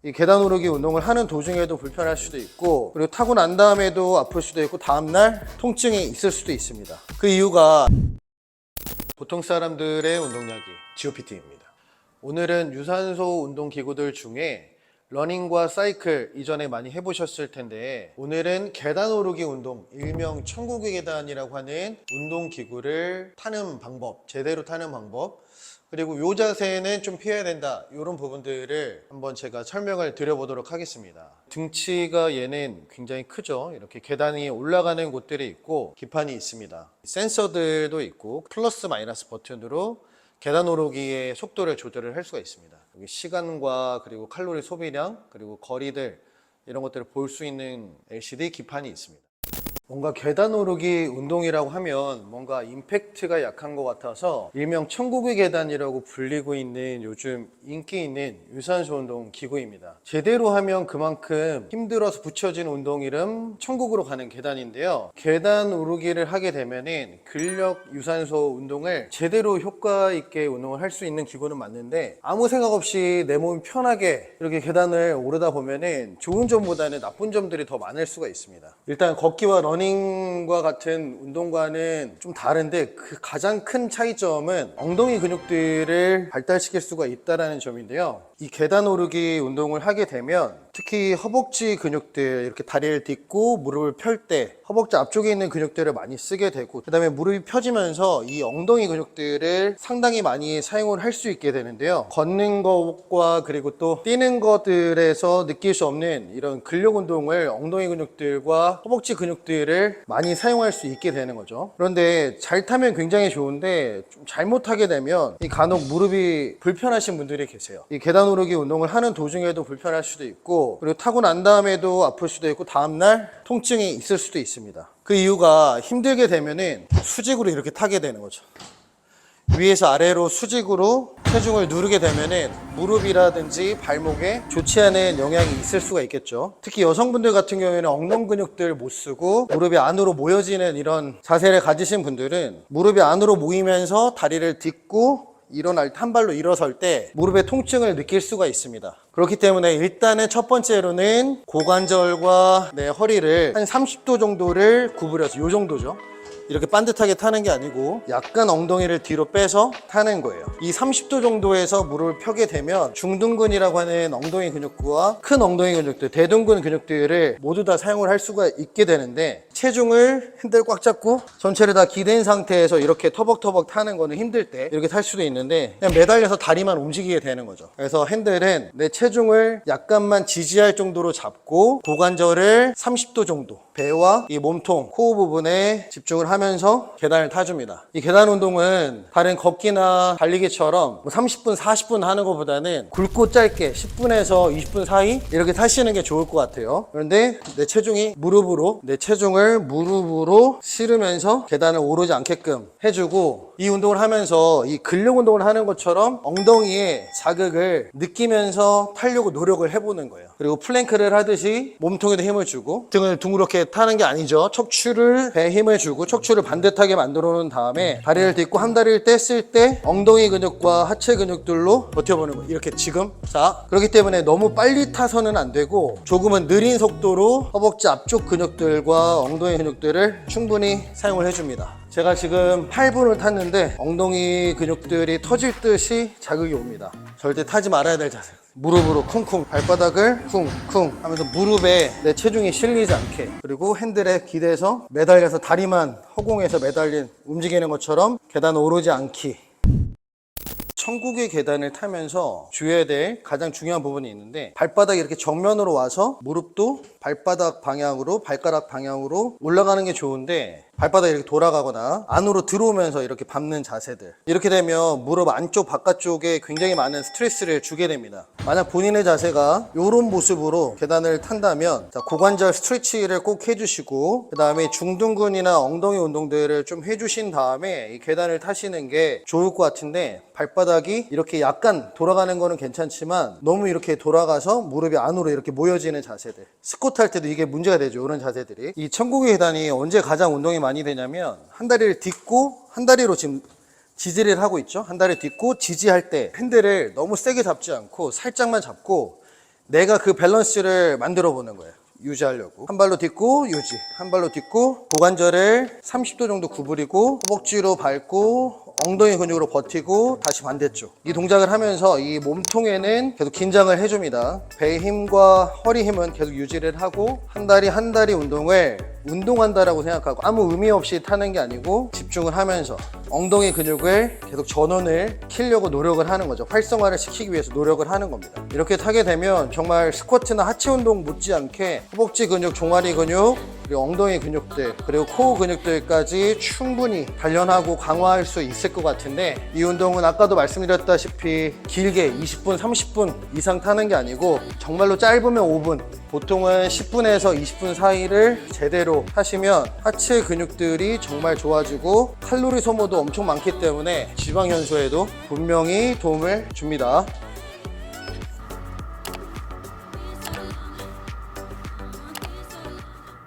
이 계단 오르기 운동을 하는 도중에도 불편할 수도 있고, 그리고 타고 난 다음에도 아플 수도 있고, 다음날 통증이 있을 수도 있습니다. 그 이유가 보통 사람들의 운동량이 GOPT입니다. 오늘은 유산소 운동 기구들 중에 러닝과 사이클 이전에 많이 해보셨을 텐데, 오늘은 계단 오르기 운동, 일명 천국의 계단이라고 하는 운동 기구를 타는 방법, 제대로 타는 방법, 그리고 요 자세는 좀 피해야 된다, 이런 부분들을 한번 제가 설명을 드려보도록 하겠습니다. 등치가 얘는 굉장히 크죠. 이렇게 계단이 올라가는 곳들이 있고 기판이 있습니다. 센서들도 있고 플러스 마이너스 버튼으로 계단 오르기의 속도를 조절을 할 수가 있습니다. 여기 시간과 그리고 칼로리 소비량, 그리고 거리들, 이런 것들을 볼 수 있는 LCD 기판이 있습니다. 뭔가 계단 오르기 운동이라고 하면 뭔가 임팩트가 약한 것 같아서 일명 천국의 계단이라고 불리고 있는 요즘 인기 있는 유산소 운동 기구입니다. 제대로 하면 그만큼 힘들어서 붙여진 운동 이름 천국으로 가는 계단인데요. 계단 오르기를 하게 되면은 근력 유산소 운동을 제대로 효과 있게 운동을 할 수 있는 기구는 맞는데, 아무 생각 없이 내 몸이 편하게 이렇게 계단을 오르다 보면은 좋은 점보다는 나쁜 점들이 더 많을 수가 있습니다. 일단 걷기와 러닝과 같은 운동과는 좀 다른데, 그 가장 큰 차이점은 엉덩이 근육들을 발달시킬 수가 있다는 점인데요. 이 계단 오르기 운동을 하게 되면 특히 허벅지 근육들, 이렇게 다리를 딛고 무릎을 펼 때 허벅지 앞쪽에 있는 근육들을 많이 쓰게 되고, 그 다음에 무릎이 펴지면서 이 엉덩이 근육들을 상당히 많이 사용을 할 수 있게 되는데요. 걷는 것과 그리고 또 뛰는 것들에서 느낄 수 없는 이런 근력 운동을 엉덩이 근육들과 허벅지 근육들을 많이 사용할 수 있게 되는 거죠. 그런데 잘 타면 굉장히 좋은데, 좀 잘못하게 되면 이 간혹 무릎이 불편하신 분들이 계세요. 이 계단 오르기 운동을 하는 도중에도 불편할 수도 있고, 그리고 타고 난 다음에도 아플 수도 있고, 다음날 통증이 있을 수도 있습니다. 그 이유가 힘들게 되면은 수직으로 이렇게 타게 되는 거죠. 위에서 아래로 수직으로 체중을 누르게 되면은 무릎이라든지 발목에 좋지 않은 영향이 있을 수가 있겠죠. 특히 여성분들 같은 경우에는 엉덩 근육들 못 쓰고 무릎이 안으로 모여지는 이런 자세를 가지신 분들은 무릎이 안으로 모이면서 다리를 딛고 일어날 때, 한 발로 일어설 때 무릎의 통증을 느낄 수가 있습니다. 그렇기 때문에 일단은 첫 번째로는 고관절과 내 허리를 한 30도 정도를 구부려서, 요 정도죠. 이렇게 반듯하게 타는 게 아니고 약간 엉덩이를 뒤로 빼서 타는 거예요. 이 30도 정도에서 무릎을 펴게 되면 중둔근이라고 하는 엉덩이 근육과 큰 엉덩이 근육들, 대둔근 근육들을 모두 다 사용을 할 수가 있게 되는데, 체중을 핸들 꽉 잡고 전체를 다 기댄 상태에서 이렇게 터벅터벅 타는 거는 힘들 때 이렇게 탈 수도 있는데, 그냥 매달려서 다리만 움직이게 되는 거죠. 그래서 핸들은 내 체중을 약간만 지지할 정도로 잡고 고관절을 30도 정도, 배와 이 몸통, 코어 부분에 집중을 하면서 계단을 타줍니다. 이 계단 운동은 다른 걷기나 달리기처럼 30분, 40분 하는 것보다는 굵고 짧게 10분에서 20분 사이 이렇게 타시는 게 좋을 것 같아요. 그런데 내 체중이 내 체중을 무릎으로 실으면서 계단을 오르지 않게끔 해주고, 이 운동을 하면서 이 근력 운동을 하는 것처럼 엉덩이에 자극을 느끼면서 타려고 노력을 해보는 거예요. 그리고 플랭크를 하듯이 몸통에도 힘을 주고, 등을 둥그렇게 타는 게 아니죠. 척추를 배에 힘을 주고 척추를 반듯하게 만들어 놓은 다음에 다리를 딛고 한 다리를 뗐을 때 엉덩이 근육과 하체 근육들로 버텨보는 거예요. 이렇게 지금. 자, 그렇기 때문에 너무 빨리 타서는 안 되고 조금은 느린 속도로 허벅지 앞쪽 근육들과 엉덩이 근육들을 충분히 사용을 해줍니다. 제가 지금 8분을 탔는데 엉덩이 근육들이 터질 듯이 자극이 옵니다. 절대 타지 말아야 될 자세. 무릎으로 쿵쿵, 발바닥을 쿵쿵 하면서 무릎에 내 체중이 실리지 않게, 그리고 핸들에 기대서 매달려서 다리만 허공에서 매달린 움직이는 것처럼 계단 오르지 않기. 천국의 계단을 타면서 주의해야 될 가장 중요한 부분이 있는데, 발바닥이 이렇게 정면으로 와서 무릎도 발바닥 방향으로, 발가락 방향으로 올라가는 게 좋은데, 발바닥이 이렇게 돌아가거나 안으로 들어오면서 이렇게 밟는 자세들, 이렇게 되면 무릎 안쪽 바깥쪽에 굉장히 많은 스트레스를 주게 됩니다. 만약 본인의 자세가 이런 모습으로 계단을 탄다면, 자, 고관절 스트레치를 꼭 해주시고, 그 다음에 중둔근이나 엉덩이 운동들을 좀 해주신 다음에 이 계단을 타시는 게 좋을 것 같은데, 발바닥이 이렇게 약간 돌아가는 거는 괜찮지만 너무 이렇게 돌아가서 무릎이 안으로 이렇게 모여지는 자세들, 스쿼트 할 때도 이게 문제가 되죠. 이런 자세들이. 이 천국의 계단이 언제 가장 운동이 많이 되냐면, 한 다리를 딛고 한 다리로 지금 지지를 하고 있죠. 한 다리 딛고 지지할 때 핸들을 너무 세게 잡지 않고 살짝만 잡고 내가 그 밸런스를 만들어 보는 거예요. 유지하려고. 한 발로 딛고 유지, 한 발로 딛고 고관절을 30도 정도 구부리고 허벅지로 밟고 엉덩이 근육으로 버티고 다시 반대쪽. 이 동작을 하면서 이 몸통에는 계속 긴장을 해줍니다. 배의 힘과 허리 힘은 계속 유지를 하고 한 다리 운동을 운동한다라고 생각하고 아무 의미 없이 타는 게 아니고 집중을 하면서 엉덩이 근육을 계속 전원을 키려고 노력을 하는 거죠. 활성화를 시키기 위해서 노력을 하는 겁니다. 이렇게 타게 되면 정말 스쿼트나 하체 운동 못지않게 허벅지 근육, 종아리 근육, 그리고 엉덩이 근육들, 그리고 코어 근육들까지 충분히 단련하고 강화할 수 있을 것 같은데, 이 운동은 아까도 말씀드렸다시피 길게 20분, 30분 이상 타는 게 아니고 정말로 짧으면 5분, 보통은 10분에서 20분 사이를 제대로 하시면 하체 근육들이 정말 좋아지고 칼로리 소모도 엄청 많기 때문에 지방 현소에도 분명히 도움을 줍니다.